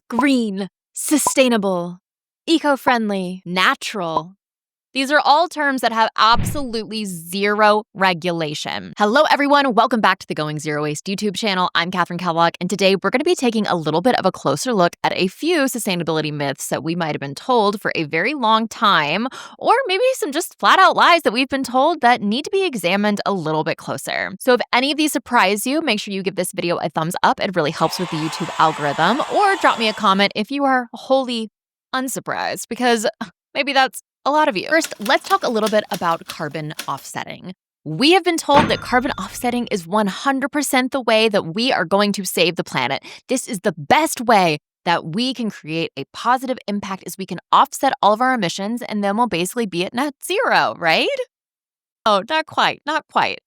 green, sustainable, eco-friendly, natural. These are all terms that have absolutely zero regulation. Hello, everyone. Welcome back to the Going Zero Waste YouTube channel. I'm Katherine Kellogg, and today we're going to be taking a little bit of a closer look at a few sustainability myths that we might have been told for a very long time, or maybe some just flat out lies that we've been told that need to be examined a little bit closer. So if any of these surprise you, make sure you give this video a thumbs up. It really helps with the YouTube algorithm, or drop me a comment if you are wholly unsurprised, because maybe that's a lot of you. First, let's talk a little bit about carbon offsetting. We have been told that carbon offsetting is 100% the way that we are going to save the planet. This is the best way that we can create a positive impact, is we can offset all of our emissions and then we'll basically be at net zero, right? Oh, not quite.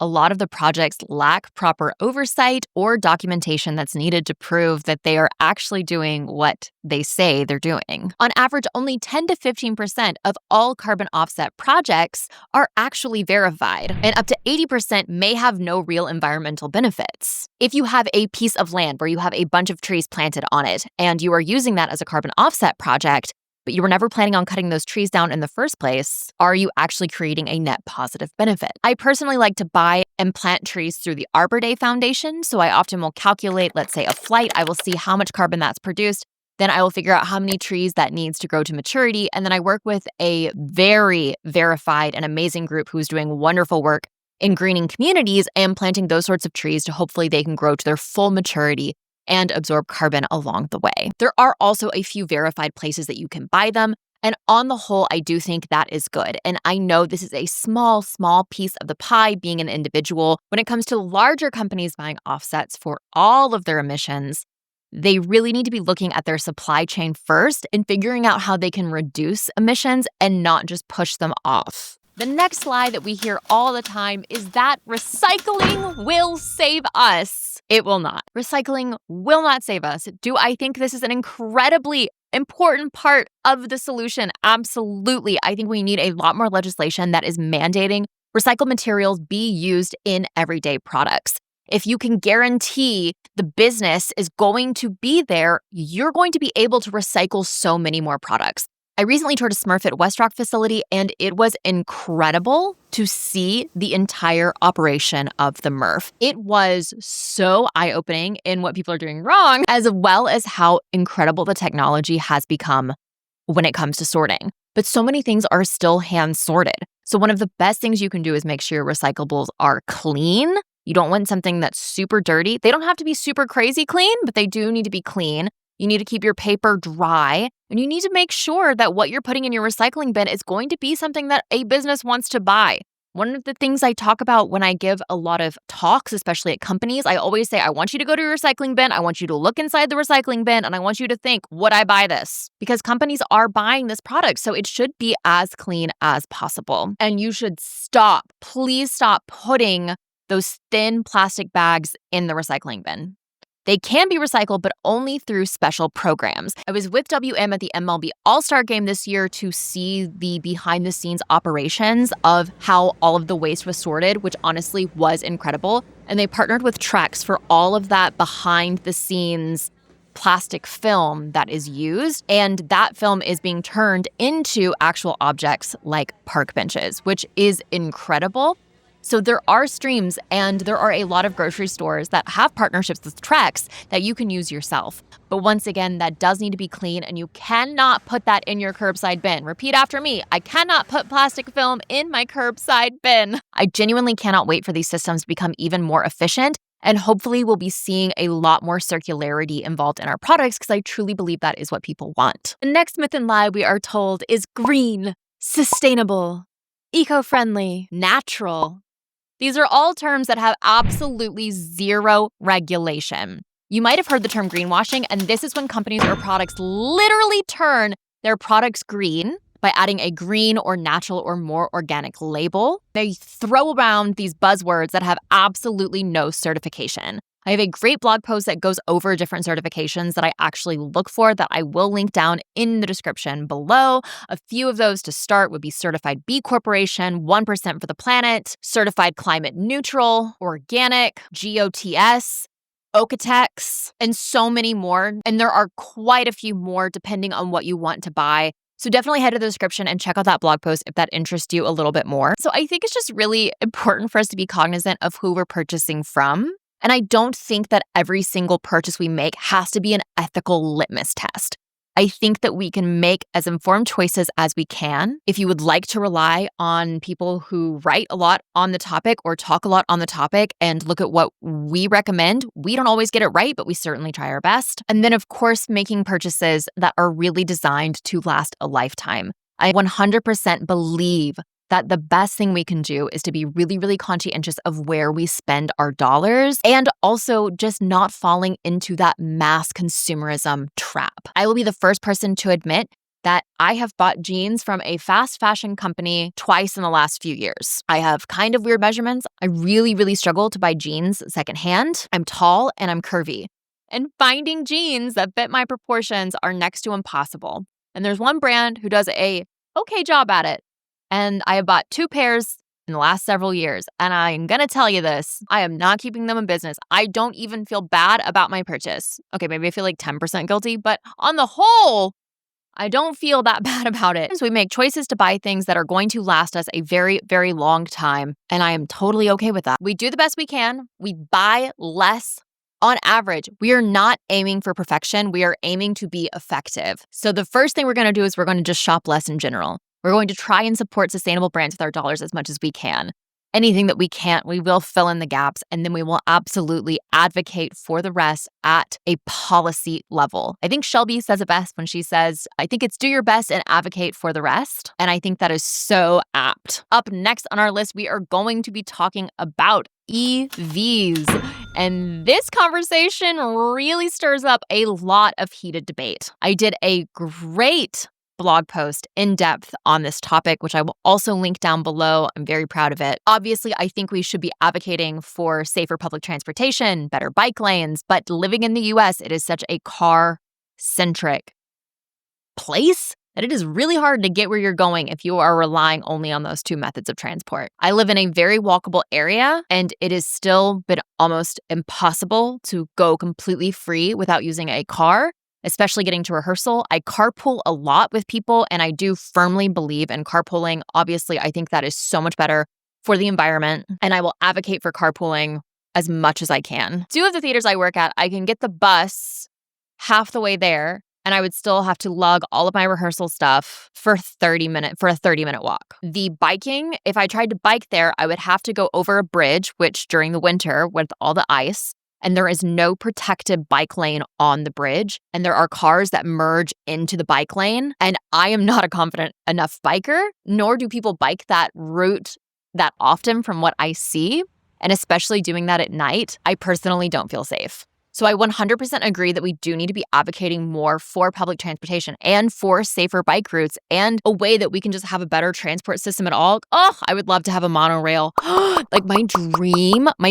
A lot of the projects lack proper oversight or documentation that's needed to prove that they are actually doing what they say they're doing. On average, only 10 to 15% of all carbon offset projects are actually verified, and up to 80% may have no real environmental benefits. If you have a piece of land where you have a bunch of trees planted on it, and you are using that as a carbon offset project, but you were never planning on cutting those trees down in the first place, are you actually creating a net positive benefit? I personally like to buy and plant trees through the Arbor Day Foundation, so I often will calculate, let's say, a flight. I will see how much carbon that's produced. Then I will figure out how many trees that needs to grow to maturity, and then I work with a very verified and amazing group who's doing wonderful work in greening communities and planting those sorts of trees to hopefully they can grow to their full maturity and absorb carbon along the way. There are also a few verified places that you can buy them, and on the whole, I do think that is good. And I know this is a small piece of the pie being an individual. When it comes to larger companies buying offsets for all of their emissions, they really need to be looking at their supply chain first and figuring out how they can reduce emissions and not just push them off. The next lie that we hear all the time is that recycling will save us. It will not. Recycling will not save us. Do I think this is an incredibly important part of the solution? Absolutely. I think we need a lot more legislation that is mandating recycled materials be used in everyday products. If you can guarantee the business is going to be there, you're going to be able to recycle so many more products. I recently toured a Smurfit West Rock facility, and it was incredible to see the entire operation of the MRF. It was so eye-opening in what people are doing wrong, as well as how incredible the technology has become when it comes to sorting. But so many things are still hand-sorted. So one of the best things you can do is make sure your recyclables are clean. You don't want something that's super dirty. They don't have to be super crazy clean, but they do need to be clean. You need to keep your paper dry, and you need to make sure that what you're putting in your recycling bin is going to be something that a business wants to buy. One of the things I talk about when I give a lot of talks, especially at companies, I always say, I want you to go to your recycling bin, I want you to look inside the recycling bin, and I want you to think, would I buy this? Because companies are buying this product, so it should be as clean as possible. And you should please stop putting those thin plastic bags in the recycling bin. They can be recycled, but only through special programs. I was with WM at the MLB All-Star Game this year to see the behind-the-scenes operations of how all of the waste was sorted, which honestly was incredible. And they partnered with Trex for all of that behind-the-scenes plastic film that is used. And that film is being turned into actual objects like park benches, which is incredible. So there are streams, and there are a lot of grocery stores that have partnerships with Trex that you can use yourself. But once again, that does need to be clean, and you cannot put that in your curbside bin. Repeat after me. I cannot put plastic film in my curbside bin. I genuinely cannot wait for these systems to become even more efficient, and hopefully we'll be seeing a lot more circularity involved in our products, because I truly believe that is what people want. The next myth and lie we are told is green, sustainable, eco-friendly, natural. These are all terms that have absolutely zero regulation. You might have heard the term greenwashing, and this is when companies or products literally turn their products green by adding a green or natural or more organic label. They throw around these buzzwords that have absolutely no certification. I have a great blog post that goes over different certifications that I actually look for that I will link down in the description below. A few of those to start would be Certified B Corporation, 1% for the Planet, Certified Climate Neutral, Organic, GOTS. Okotex, and so many more. And there are quite a few more depending on what you want to buy. So definitely head to the description and check out that blog post if that interests you a little bit more. So I think it's just really important for us to be cognizant of who we're purchasing from. And I don't think that every single purchase we make has to be an ethical litmus test. I think that we can make as informed choices as we can. If you would like to rely on people who write a lot on the topic or talk a lot on the topic and look at what we recommend, we don't always get it right, but we certainly try our best. And then, of course, making purchases that are really designed to last a lifetime. I 100% believe that the best thing we can do is to be really, really conscientious of where we spend our dollars and also just not falling into that mass consumerism trap. I will be the first person to admit that I have bought jeans from a fast fashion company twice in the last few years. I have kind of weird measurements. I really, really struggle to buy jeans secondhand. I'm tall and I'm curvy. And finding jeans that fit my proportions are next to impossible. And there's one brand who does a okay job at it. And I have bought 2 pairs in the last several years. And I'm going to tell you this, I am not keeping them in business. I don't even feel bad about my purchase. Okay, maybe I feel like 10% guilty, but on the whole, I don't feel that bad about it. So we make choices to buy things that are going to last us a very, very long time. And I am totally okay with that. We do the best we can. We buy less. On average, we are not aiming for perfection. We are aiming to be effective. So the first thing we're going to do is we're going to just shop less in general. We're going to try and support sustainable brands with our dollars as much as we can. Anything that we can't, we will fill in the gaps, and then we will absolutely advocate for the rest at a policy level. I think Shelby says it best when she says, I think it's do your best and advocate for the rest. And I think that is so apt. Up next on our list, we are going to be talking about EVs. And this conversation really stirs up a lot of heated debate. I did a great blog post in depth on this topic, which I will also link down below. I'm very proud of it. Obviously, I think we should be advocating for safer public transportation, better bike lanes, but living in the US, it is such a car-centric place that it is really hard to get where you're going if you are relying only on those 2 methods of transport. I live in a very walkable area, and it has still been almost impossible to go completely free without using a car. Especially getting to rehearsal. I carpool a lot with people, and I do firmly believe in carpooling. Obviously, I think that is so much better for the environment, and I will advocate for carpooling as much as I can. 2 of the theaters I work at, I can get the bus half the way there, and I would still have to lug all of my rehearsal stuff for a 30-minute walk. The biking, if I tried to bike there, I would have to go over a bridge, which during the winter with all the ice, and there is no protected bike lane on the bridge, and there are cars that merge into the bike lane, and I am not a confident enough biker, nor do people bike that route that often from what I see, and especially doing that at night, I personally don't feel safe. So I 100% agree that we do need to be advocating more for public transportation and for safer bike routes and a way that we can just have a better transport system at all. Oh, I would love to have a monorail. Like my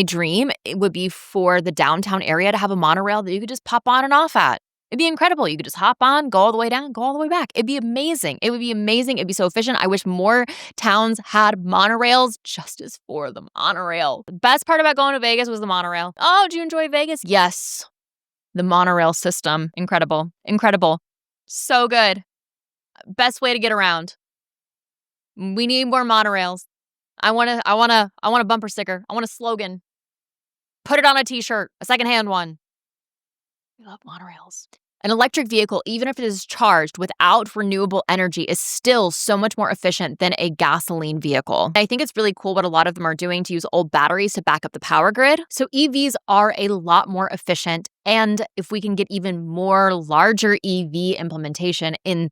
dream, it would be for the downtown area to have a monorail that you could just pop on and off at. It'd be incredible. You could just hop on, go all the way down, go all the way back. It'd be amazing. It would be amazing. It'd be so efficient. I wish more towns had monorails just as for the monorail. The best part about going to Vegas was the monorail. Oh, do you enjoy Vegas? Yes. The monorail system. Incredible. Incredible. So good. Best way to get around. We need more monorails. I want a bumper sticker. I want a slogan. Put it on a t-shirt, a secondhand one. We love monorails. An electric vehicle, even if it is charged without renewable energy, is still so much more efficient than a gasoline vehicle. I think it's really cool what a lot of them are doing to use old batteries to back up the power grid. So EVs are a lot more efficient. And if we can get even more larger EV implementation in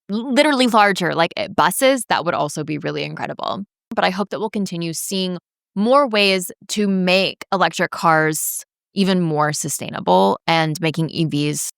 literally larger, like buses, that would also be really incredible. But I hope that we'll continue seeing more ways to make electric cars even more sustainable and making EVs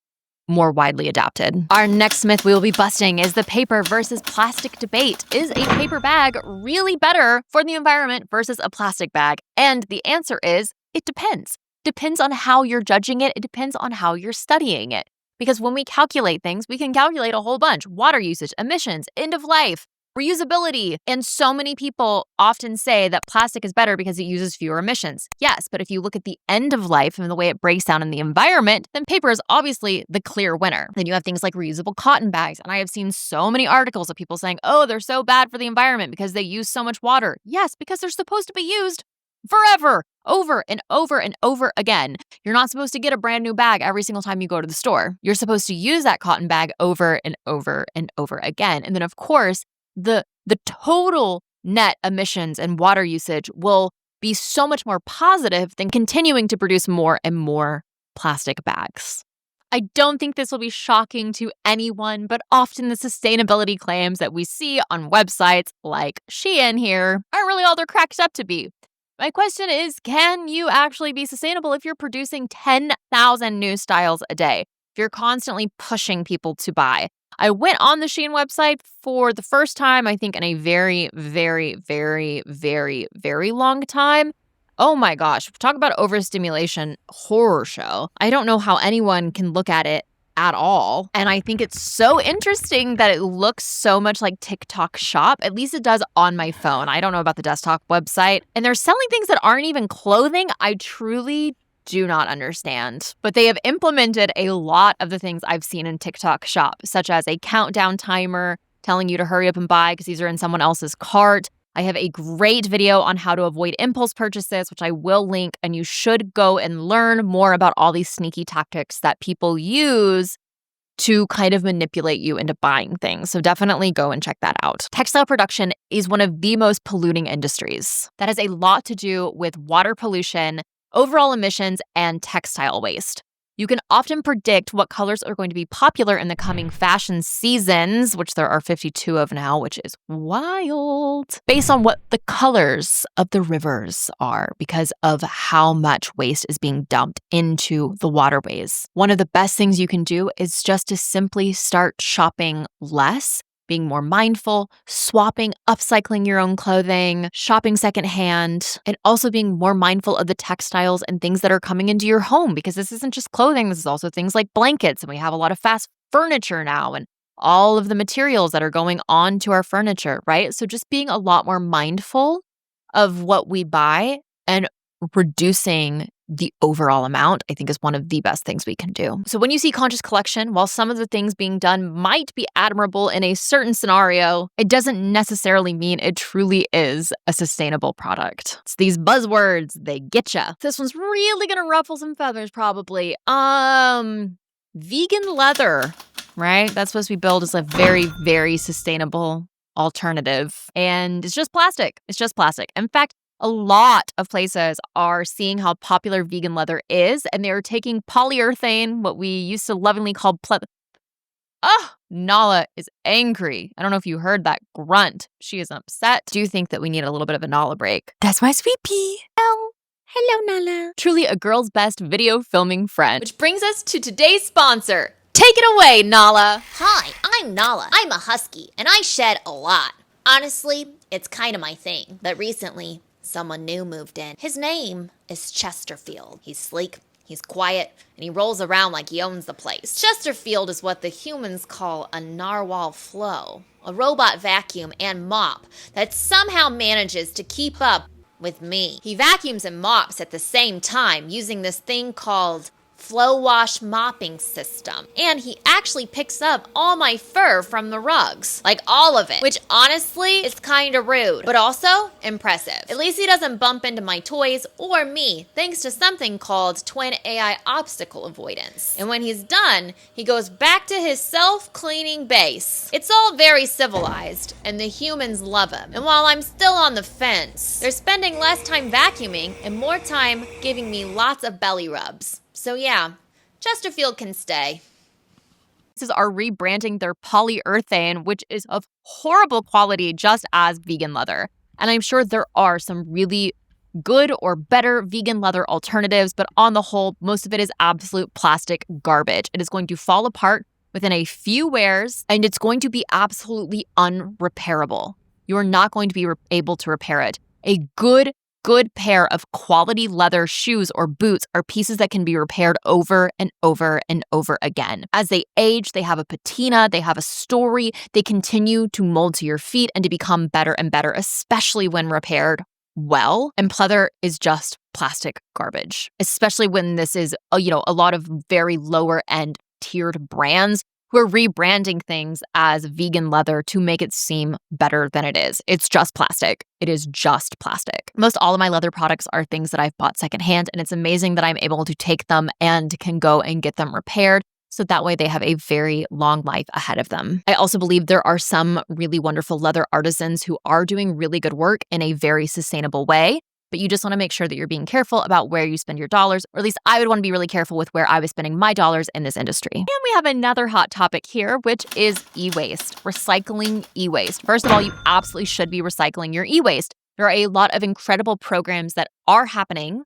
more widely adopted. Our next myth we will be busting is the paper versus plastic debate. Is a paper bag really better for the environment versus a plastic bag? And the answer is, it depends. Depends on how you're judging it. It depends on how you're studying it. Because when we calculate things, we can calculate a whole bunch. Water usage, emissions, end of life. reusability. And so many people often say that plastic is better because it uses fewer emissions. Yes, but if you look at the end of life and the way it breaks down in the environment, then paper is obviously the clear winner. Then you have things like reusable cotton bags. And I have seen so many articles of people saying, oh, they're so bad for the environment because they use so much water. Yes, because they're supposed to be used forever, over and over and over again. You're not supposed to get a brand new bag every single time you go to the store. You're supposed to use that cotton bag over and over and over again. And then, of course, the total net emissions and water usage will be so much more positive than continuing to produce more and more plastic bags. I don't think this will be shocking to anyone, but often the sustainability claims that we see on websites like Shein here aren't really all they're cracked up to be. My question is, can you actually be sustainable if you're producing 10,000 new styles a day? If you're constantly pushing people to buy? I went on the Shein website for the first time, I think, in a very, very, very, very, very long time. Oh my gosh, talk about overstimulation horror show. I don't know how anyone can look at it at all. And I think it's so interesting that it looks so much like TikTok Shop. At least it does on my phone. I don't know about the desktop website. And they're selling things that aren't even clothing. I truly do not understand. But they have implemented a lot of the things I've seen in TikTok Shop, such as a countdown timer telling you to hurry up and buy because these are in someone else's cart. I have a great video on how to avoid impulse purchases, which I will link, and you should go and learn more about all these sneaky tactics that people use to kind of manipulate you into buying things. So definitely go and check that out. Textile production is one of the most polluting industries. That has a lot to do with water pollution, overall emissions, and textile waste. You can often predict what colors are going to be popular in the coming fashion seasons, which there are 52 of now, which is wild, based on what the colors of the rivers are because of how much waste is being dumped into the waterways. One of the best things you can do is just to simply start shopping less, being more mindful, swapping, upcycling your own clothing, shopping secondhand, and also being more mindful of the textiles and things that are coming into your home, because this isn't just clothing, this is also things like blankets, and we have a lot of fast furniture now and all of the materials that are going on to our furniture, right? So just being a lot more mindful of what we buy and reducing the overall amount, I think, is one of the best things we can do. So when you see conscious collection, while some of the things being done might be admirable in a certain scenario, it doesn't necessarily mean it truly is a sustainable product. It's these buzzwords, they get ya. This one's really gonna ruffle some feathers, probably. Vegan leather, right? That's supposed to be billed as a very, very sustainable alternative. And it's just plastic. It's just plastic. In fact, a lot of places are seeing how popular vegan leather is, and they are taking polyurethane, what we used to lovingly call Nala is angry. I don't know if you heard that grunt. She is upset. Do you think that we need a little bit of a Nala break? That's my sweet pea. Oh, hello, Nala. Truly a girl's best video filming friend. Which brings us to today's sponsor. Take it away, Nala. Hi, I'm Nala. I'm a husky, and I shed a lot. Honestly, it's kind of my thing. But recently, someone new moved in. His name is Chesterfield. He's sleek, he's quiet, and he rolls around like he owns the place. Chesterfield is what the humans call a Narwal Flow, a robot vacuum and mop that somehow manages to keep up with me. He vacuums and mops at the same time using this thing called FlowWash mopping system. And he actually picks up all my fur from the rugs. Like all of it. Which honestly is kind of rude, but also impressive. At least he doesn't bump into my toys or me, thanks to something called Twin AI obstacle avoidance. And when he's done, he goes back to his self-cleaning base. It's all very civilized, and the humans love him. And while I'm still on the fence, they're spending less time vacuuming and more time giving me lots of belly rubs. So yeah, Chesterfield can stay. Are rebranding their polyurethane, which is of horrible quality, just as vegan leather. And I'm sure there are some really good or better vegan leather alternatives, but on the whole, most of it is absolute plastic garbage. It is going to fall apart within a few wears, and it's going to be absolutely unrepairable. You are not going to be able to repair it. A good good pair of quality leather shoes or boots are pieces that can be repaired over and over and over again. As they age, they have a patina, they have a story, they continue to mold to your feet and to become better and better, especially when repaired well. And pleather is just plastic garbage, especially when this is, a lot of very lower end tiered brands who are rebranding things as vegan leather to make it seem better than it is. It's just plastic. It is just plastic. Most all of my leather products are things that I've bought secondhand, and it's amazing that I'm able to take them and can go and get them repaired. So that way they have a very long life ahead of them. I also believe there are some really wonderful leather artisans who are doing really good work in a very sustainable way. But you just want to make sure that you're being careful about where you spend your dollars, or at least I would want to be really careful with where I was spending my dollars in this industry. And we have another hot topic here, which is e-waste, recycling e-waste. First of all, you absolutely should be recycling your e-waste. There are a lot of incredible programs that are happening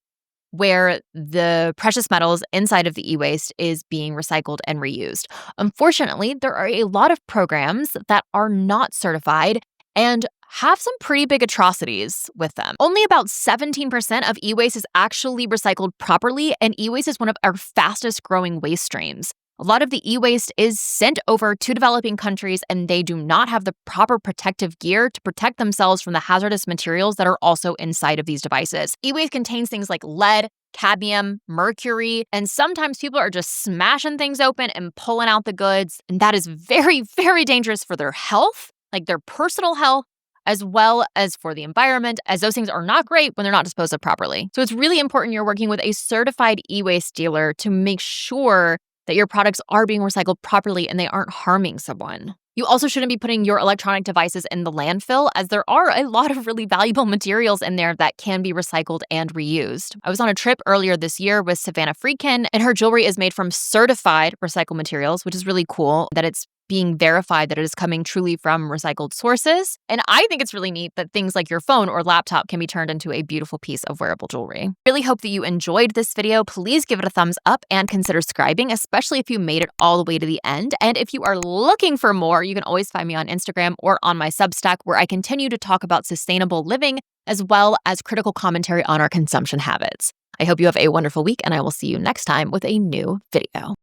where the precious metals inside of the e-waste is being recycled and reused. Unfortunately, there are a lot of programs that are not certified and have some pretty big atrocities with them. Only about 17% of e-waste is actually recycled properly, and e-waste is one of our fastest growing waste streams. A lot of the e-waste is sent over to developing countries, and they do not have the proper protective gear to protect themselves from the hazardous materials that are also inside of these devices. E-waste contains things like lead, cadmium, mercury, and sometimes people are just smashing things open and pulling out the goods, and that is very, very dangerous for their health, like their personal health, as well as for the environment, as those things are not great when they're not disposed of properly. So it's really important you're working with a certified e-waste dealer to make sure that your products are being recycled properly and they aren't harming someone. You also shouldn't be putting your electronic devices in the landfill, as there are a lot of really valuable materials in there that can be recycled and reused. I was on a trip earlier this year with Savannah Friedkin, and her jewelry is made from certified recycled materials, which is really cool that it's being verified that it is coming truly from recycled sources. And I think it's really neat that things like your phone or laptop can be turned into a beautiful piece of wearable jewelry. Really hope that you enjoyed this video. Please give it a thumbs up and consider subscribing, especially if you made it all the way to the end. And if you are looking for more, you can always find me on Instagram or on my Substack, where I continue to talk about sustainable living as well as critical commentary on our consumption habits. I hope you have a wonderful week, and I will see you next time with a new video.